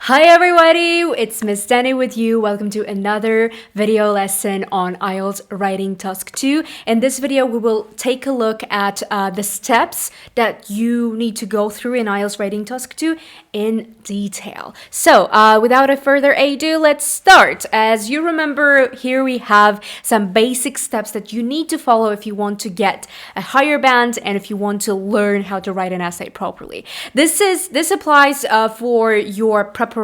Hi everybody, it's Miss Danny with you. Welcome to another video lesson on IELTS Writing Task 2. In this video, we will take a look at the steps that you need to go through in IELTS Writing Task 2 in detail. So, without a further ado, let's start. As you remember, here we have some basic steps that you need to follow if you want to get a higher band and if you want to learn how to write an essay properly. This applies for your preparation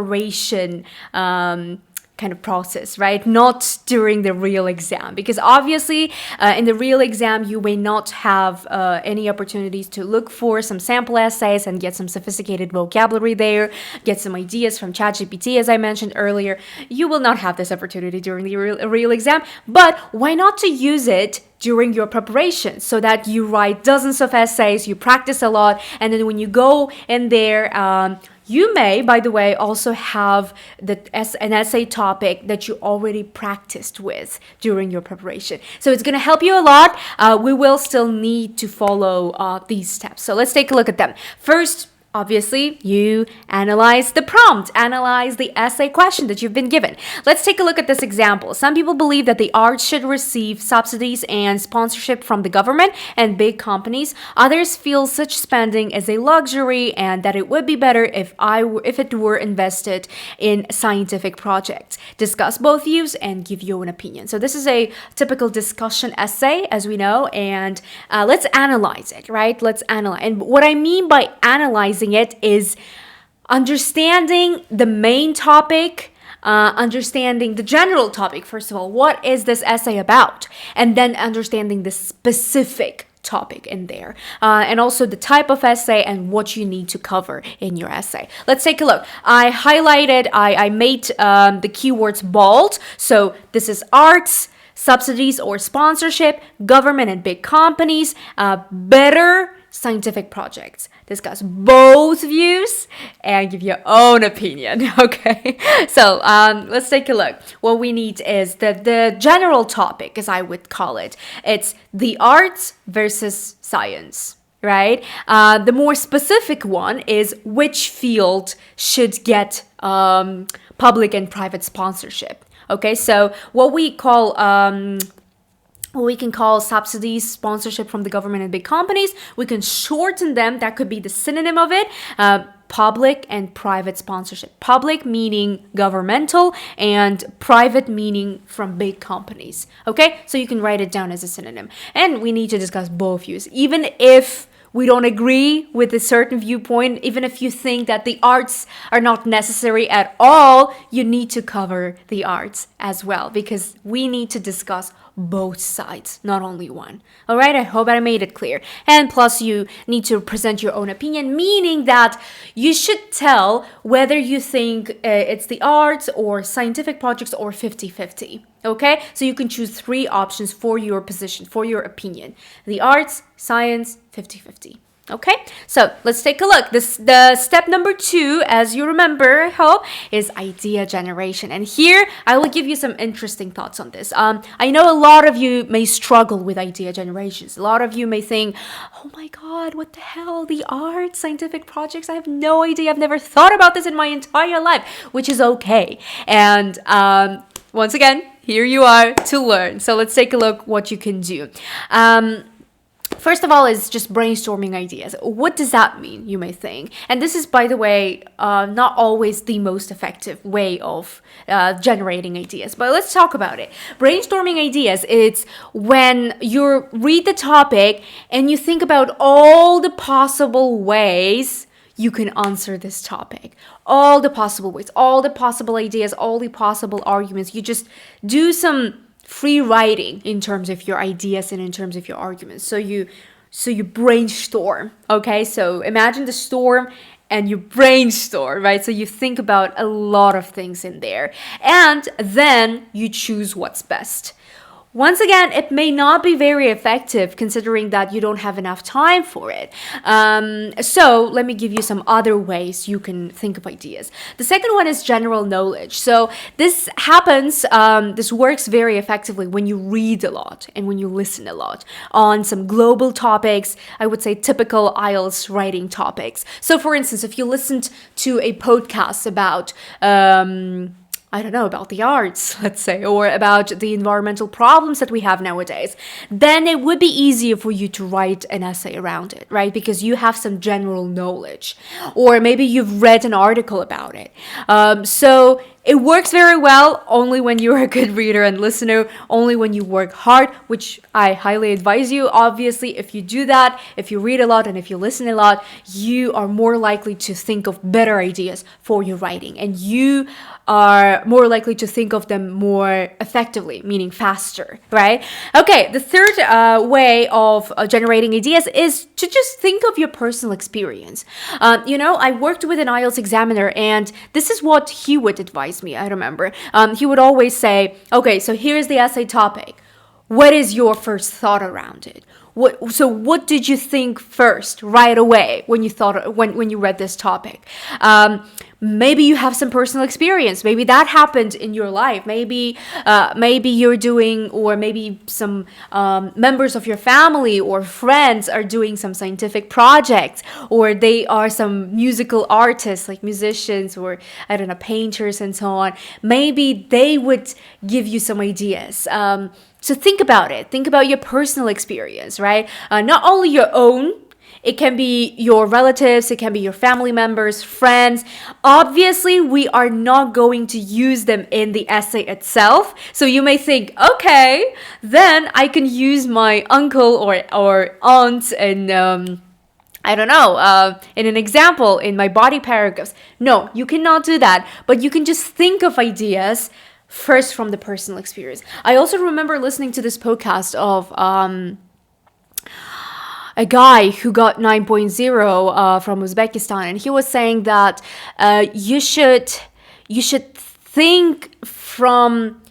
kind of process, right? Not during the real exam, because obviously in the real exam you may not have any opportunities to look for some sample essays and get some sophisticated vocabulary there, get some ideas from ChatGPT, as I mentioned earlier. You will not have this opportunity during the real exam, but why not to use it during your preparation so that you write dozens of essays, you practice a lot, and then when you go in there, you may, by the way, also have an essay topic that you already practiced with during your preparation. So it's going to help you a lot. We will still need to follow these steps. So let's take a look at them. First, obviously, you analyze the prompt, analyze the essay question that you've been given. Let's take a look at this example. Some people believe that the arts should receive subsidies and sponsorship from the government and big companies. Others feel such spending is a luxury and that it would be better if it were invested in scientific projects. Discuss both views and give your own opinion. So this is a typical discussion essay, as we know, and let's analyze it, right? Let's analyze. And what I mean by analyzing it is understanding the main topic, understanding the general topic. First of all, what is this essay about? And then understanding the specific topic in there, and also the type of essay and what you need to cover in your essay. Let's take a look. I made the keywords bold. So this is arts, subsidies or sponsorship, government and big companies, better scientific projects. Discuss both views and give your own opinion. Okay, so let's take a look. What we need is the general topic, as I would call it. It's the arts versus science, right? The more specific one is which field should get public and private sponsorship. Okay, so what we can call subsidies, sponsorship from the government and big companies. We can shorten them. That could be the synonym of it. Public and private sponsorship. Public meaning governmental and private meaning from big companies. Okay, so you can write it down as a synonym. And we need to discuss both views. Even if we don't agree with a certain viewpoint, even if you think that the arts are not necessary at all, you need to cover the arts as well, because we need to discuss both sides, not only one. All right, I hope I made it clear. And plus, you need to present your own opinion, meaning that you should tell whether you think it's the arts or scientific projects or 50-50. Okay, so you can choose 3 options for your position, for your opinion. The arts, science, 50-50. Okay, so let's take a look. The step number 2, as you remember, I hope, is idea generation. And here I will give you some interesting thoughts on this. I know a lot of you may struggle with idea generations. A lot of you may think, oh my God, what the hell? The arts, scientific projects? I have no idea. I've never thought about this in my entire life, which is okay. And once again, here you are to learn. So let's take a look what you can do. First of all is just brainstorming ideas. What does that mean, you may think? And this is, by the way, not always the most effective way of generating ideas. But let's talk about it. Brainstorming ideas, it's when you read the topic and you think about all the possible ways you can answer this topic. All the possible ways, all the possible ideas, all the possible arguments. You just do some free writing in terms of your ideas and in terms of your arguments. So you brainstorm, okay? So imagine the storm and you brainstorm, right? So you think about a lot of things in there. And then you choose what's best. Once again, it may not be very effective considering that you don't have enough time for it. So let me give you some other ways you can think of ideas. The second one is general knowledge. So this happens, this works very effectively when you read a lot and when you listen a lot on some global topics, I would say typical IELTS writing topics. So for instance, if you listened to a podcast about I don't know, about the arts, let's say, or about the environmental problems that we have nowadays, then it would be easier for you to write an essay around it, right? Because you have some general knowledge, or maybe you've read an article about it. So it works very well only when you're a good reader and listener, only when you work hard, which I highly advise you. Obviously, if you do that, if you read a lot and if you listen a lot, you are more likely to think of better ideas for your writing, and you are more likely to think of them more effectively, meaning faster, right? Okay, the third way of generating ideas is to just think of your personal experience. I worked with an IELTS examiner, and this is what he would advise me. I remember he would always say, okay, so here's the essay topic. What is your first thought around it? What did you think first, right away, when you read this topic? Maybe you have some personal experience. Maybe that happened in your life. Maybe you're doing, or maybe some members of your family or friends are doing some scientific projects, or they are some musical artists, like musicians, or I don't know, painters and so on. Maybe they would give you some ideas. So think about it. Think about your personal experience, right? Not only your own. It can be your relatives, it can be your family members, friends. Obviously, we are not going to use them in the essay itself. So you may think, okay, then I can use my uncle or aunt and I don't know, in an example in my body paragraphs. No, you cannot do that. But you can just think of ideas first from the personal experience. I also remember listening to this podcast of a guy who got 9.0 from Uzbekistan, and he was saying that you should think from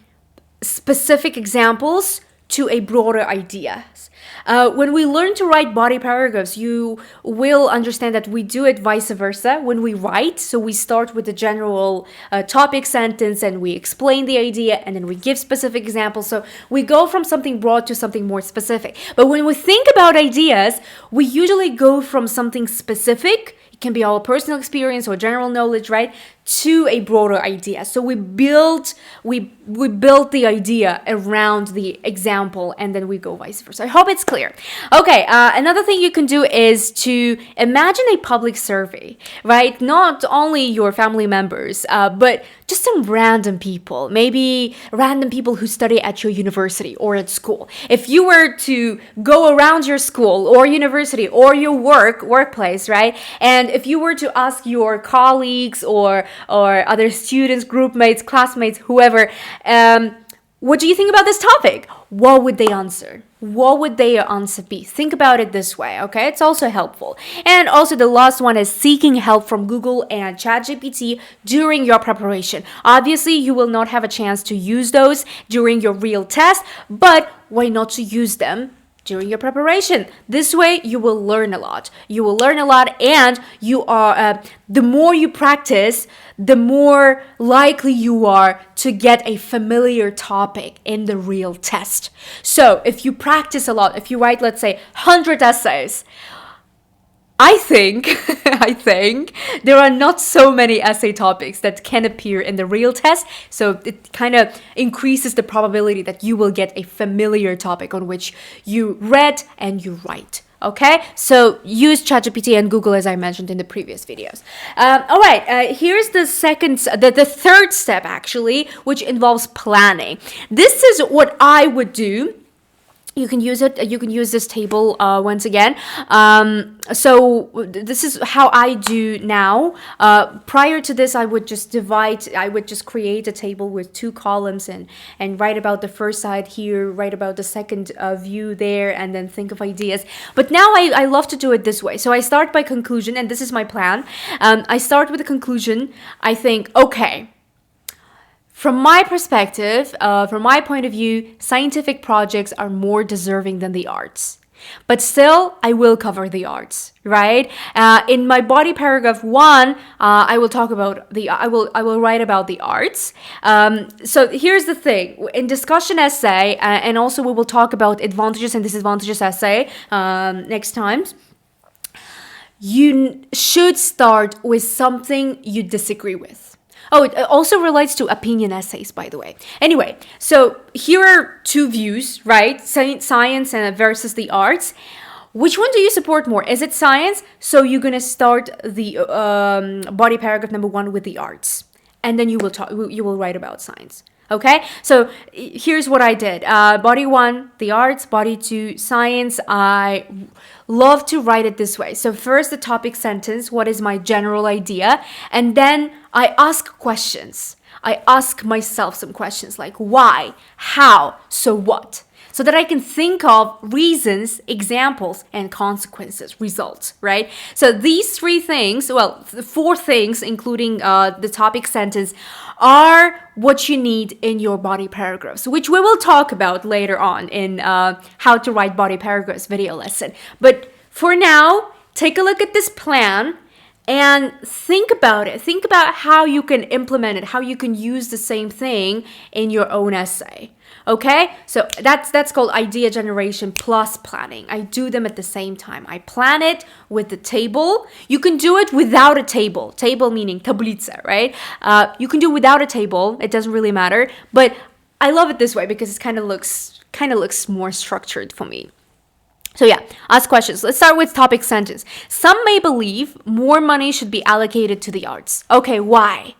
specific examples to a broader idea. When we learn to write body paragraphs, you will understand that we do it vice versa when we write. So we start with the general topic sentence and we explain the idea and then we give specific examples. So we go from something broad to something more specific. But when we think about ideas, we usually go from something specific, it can be our personal experience or general knowledge, right, to a broader idea. So we build the idea around the example, and then we go vice versa. I hope it's clear. Okay, another thing you can do is to imagine a public survey, right? Not only your family members, but just some random people, maybe random people who study at your university or at school. If you were to go around your school or university or your workplace, right? And if you were to ask your colleagues or other students, group mates, classmates, whoever, what do you think about this topic? What would they answer? What would their answer be? Think about it this way, okay? It's also helpful. And also the last one is seeking help from Google and ChatGPT during your preparation. Obviously, you will not have a chance to use those during your real test, but why not to use them during your preparation? This way, you will learn a lot. You will learn a lot, and you are the more you practice, the more likely you are to get a familiar topic in the real test. So if you practice a lot, if you write, let's say, 100 essays, I think there are not so many essay topics that can appear in the real test. So it kind of increases the probability that you will get a familiar topic on which you read and you write. Okay, so use ChatGPT and Google as I mentioned in the previous videos. All right, here's the third step actually, which involves planning. This is what I would do. You can use it. You can use this table once again. So this is how I do now. Prior to this, I would just create a table with 2 columns and write about the first side here, write about the second view there, and then think of ideas. But now I love to do it this way. So I start by conclusion, and this is my plan. I start with a conclusion. I think, okay, From my perspective, from my point of view, scientific projects are more deserving than the arts. But still, I will cover the arts, right? In my body paragraph 1, I will talk about I will write about the arts. So here's the thing: in discussion essay, and also we will talk about advantages and disadvantages essay next time. You should start with something you disagree with. Oh, it also relates to opinion essays, by the way. Anyway, so here are two views, right? Science and versus the arts. Which one do you support more? Is it science? So you're gonna start the body paragraph number 1 with the arts, and then you will write about science. Okay, so here's what I did. Body 1, the arts. Body 2, science. I love to write it this way. So first the topic sentence, what is my general idea? And then I ask questions. I ask myself some questions like why, how, so what? So that I can think of reasons, examples, and consequences, results, right? So these 3 things, well, 4 things, including the topic sentence, are what you need in your body paragraphs, which we will talk about later on in how to write body paragraphs video lesson. But for now, take a look at this plan and think about it. Think about how you can implement it, how you can use the same thing in your own essay. Okay, so that's called idea generation plus planning. I do them at the same time. I plan it with the table. You can do it without a table. Table meaning tablica, right? You can do it without a table. It doesn't really matter. But I love it this way because it kind of looks more structured for me. So yeah, ask questions. Let's start with topic sentence. Some may believe more money should be allocated to the arts. Okay, why?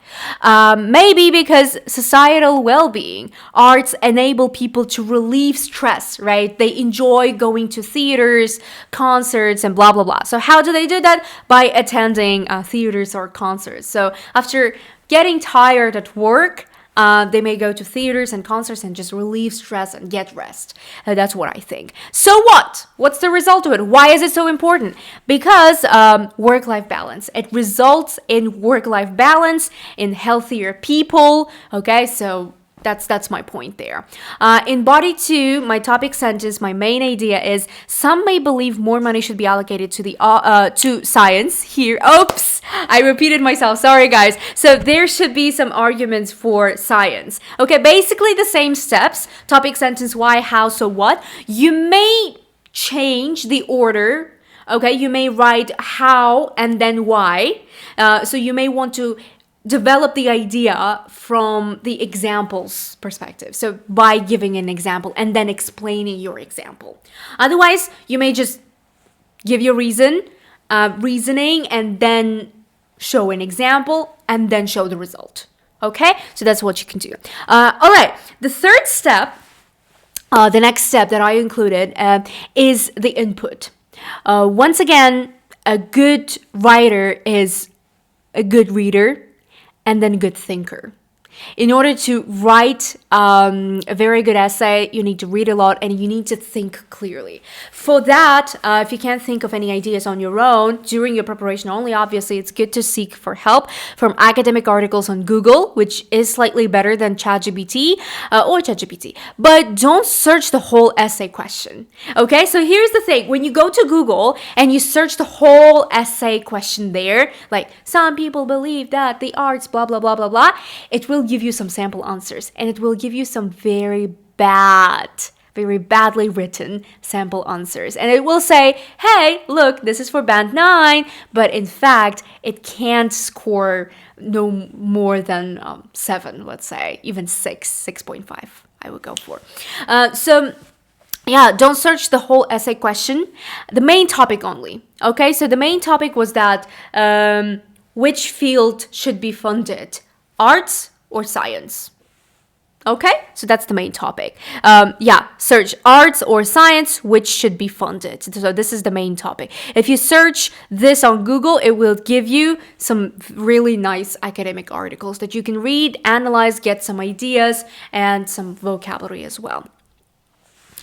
Maybe because societal well-being. Arts enable people to relieve stress, right? They enjoy going to theaters, concerts, and blah, blah, blah. So how do they do that? By attending theaters or concerts. So after getting tired at work, they may go to theaters and concerts and just relieve stress and get rest. That's what I think. So what? What's the result of it? Why is it so important? Because work-life balance. It results in work-life balance, in healthier people. Okay, so that's my point there. In body 2, my topic sentence, my main idea is some may believe more money should be allocated to the to science. Here, oops, I repeated myself. Sorry, guys. So there should be some arguments for science. Okay, basically the same steps. Topic sentence, why, how, so what. You may change the order. Okay, you may write how and then why. So you may want to develop the idea from the example's perspective. So by giving an example and then explaining your example. Otherwise, you may just give your reasoning and then show an example and then show the result. Okay? So that's what you can do. All right. The third step, the next step that I included is the input. Once again, a good writer is a good reader and then good thinker. In order to write a very good essay, you need to read a lot and you need to think clearly. For that, if you can't think of any ideas on your own during your preparation only, obviously it's good to seek for help from academic articles on Google, which is slightly better than ChatGPT or ChatGPT. But don't search the whole essay question. Okay, so here's the thing. When you go to Google and you search the whole essay question there, like some people believe that the arts, blah, blah, blah, blah, blah, it will give you some sample answers and it will give you some very badly written sample answers. And it will say, hey, look, this is for band 9, but in fact, it can't score no more than 7, let's say, even 6.5, I would go for. So yeah, don't search the whole essay question, the main topic only. Okay, so the main topic was that which field should be funded, arts or science? Okay, so that's the main topic. Search arts or science, which should be funded. So this is the main topic. If you search this on Google, it will give you some really nice academic articles that you can read, analyze, get some ideas, and some vocabulary as well.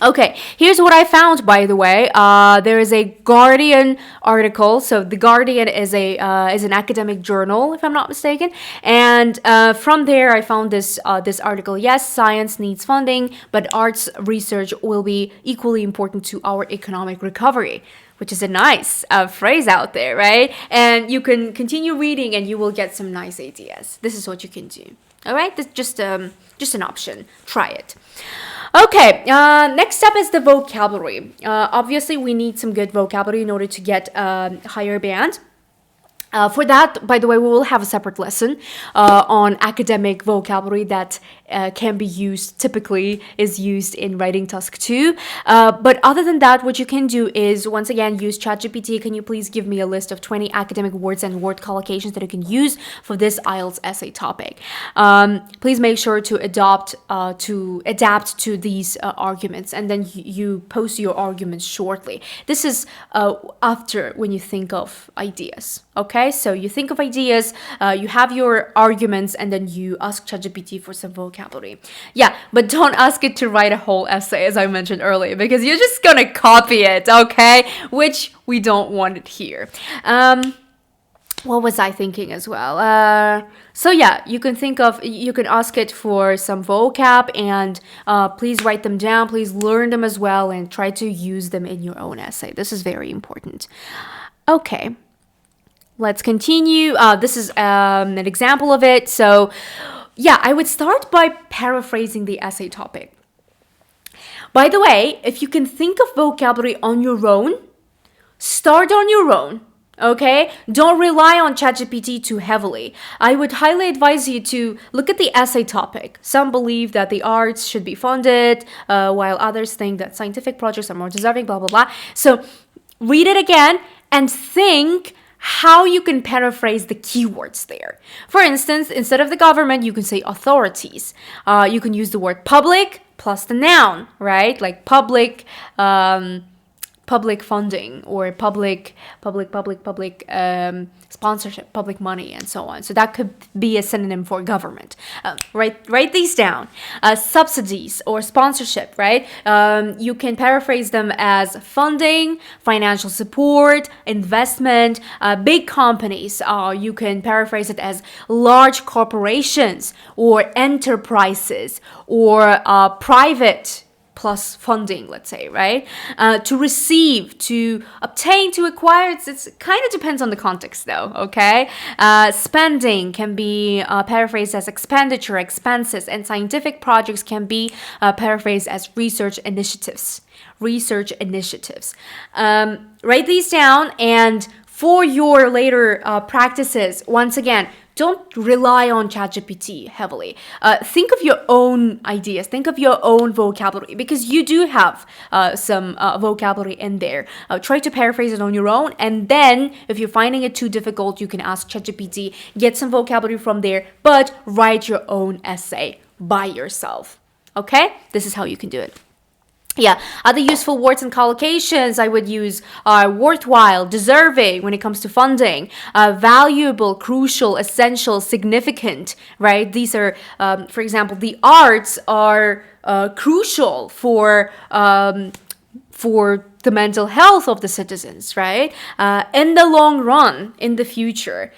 Okay, here's what I found, by the way. There is a Guardian article. So the Guardian is an academic journal, if I'm not mistaken. And from there, I found this article. Yes, science needs funding, but arts research will be equally important to our economic recovery, which is a nice phrase out there, right? And you can continue reading, and you will get some nice ideas. This is what you can do. All right, this just an option. Try it. Okay, next step is the vocabulary. Obviously, we need some good vocabulary in order to get higher band. For that, by the way, we will have a separate lesson on academic vocabulary that can be used, typically is used in writing task 2. But other than that, what you can do is, once again, use ChatGPT. Can you please give me a list of 20 academic words and word collocations that you can use for this IELTS essay topic? Please make sure to adapt to these arguments, and then you post your arguments shortly. This is after when you think of ideas. Okay, so you think of ideas, you have your arguments, and then you ask ChatGPT for some vocabulary. Yeah, but don't ask it to write a whole essay, as I mentioned earlier, because you're just gonna copy it, okay? Which we don't want it here. What was I thinking as well? So yeah, you can ask it for some vocab, and please write them down, please learn them as well, and try to use them in your own essay. This is very important. Okay. Let's continue. This is an example of it. So, yeah, I would start by paraphrasing the essay topic. By the way, if you can think of vocabulary on your own, start on your own. Okay? Don't rely on ChatGPT too heavily. I would highly advise you to look at the essay topic. Some believe that the arts should be funded, while others think that scientific projects are more deserving, blah, blah, blah. So, read it again and think how you can paraphrase the keywords there. For instance, instead of the government, you can say authorities. You can use the word public plus the noun, right? Like public funding, or public sponsorship, public money, and so on. So that could be a synonym for government. Write these down. Subsidies or sponsorship, right? You can paraphrase them as funding, financial support, investment. Big companies, you can paraphrase it as large corporations or enterprises, or private plus funding, let's say, right? To receive, to obtain, to acquire, it kind of depends on the context though, okay? Spending can be paraphrased as expenditure, expenses, and scientific projects can be paraphrased as research initiatives. Write these down, and for your later practices, once again, don't rely on ChatGPT heavily. Think of your own ideas. Think of your own vocabulary, because you do have some vocabulary in there. Try to paraphrase it on your own, and then if you're finding it too difficult, you can ask ChatGPT, get some vocabulary from there, but write your own essay by yourself. Okay? This is how you can do it. Yeah, other useful words and collocations I would use are worthwhile, deserving when it comes to funding, valuable, crucial, essential, significant, right? These are, for example, the arts are crucial for the mental health of the citizens, right? In the long run, in the future,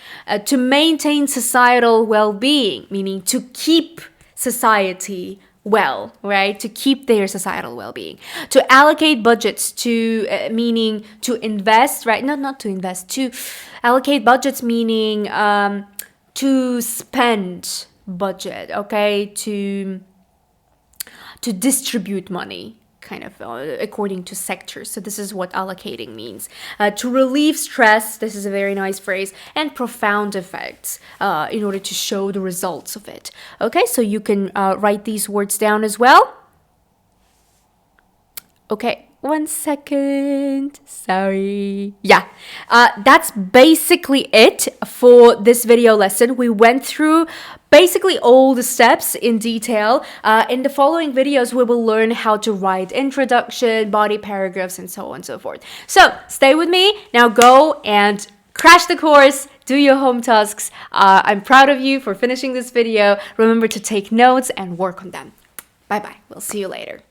to maintain societal well-being, meaning to keep society well, right? To keep their societal well-being. To allocate budgets, meaning to invest, right? Not to invest, to allocate budgets, meaning to spend budget, okay? To distribute money, kind of according to sectors. So this is what allocating means. To relieve stress, this is a very nice phrase, and profound effects in order to show the results of it. Okay, so you can write these words down as well. Okay, 1 second. Sorry. Yeah, that's basically it for this video lesson. We went through basically all the steps in detail. In the following videos, we will learn how to write introduction, body paragraphs, and so on and so forth. So stay with me. Now go and crash the course, do your home tasks. I'm proud of you for finishing this video. Remember to take notes and work on them. Bye-bye. We'll see you later.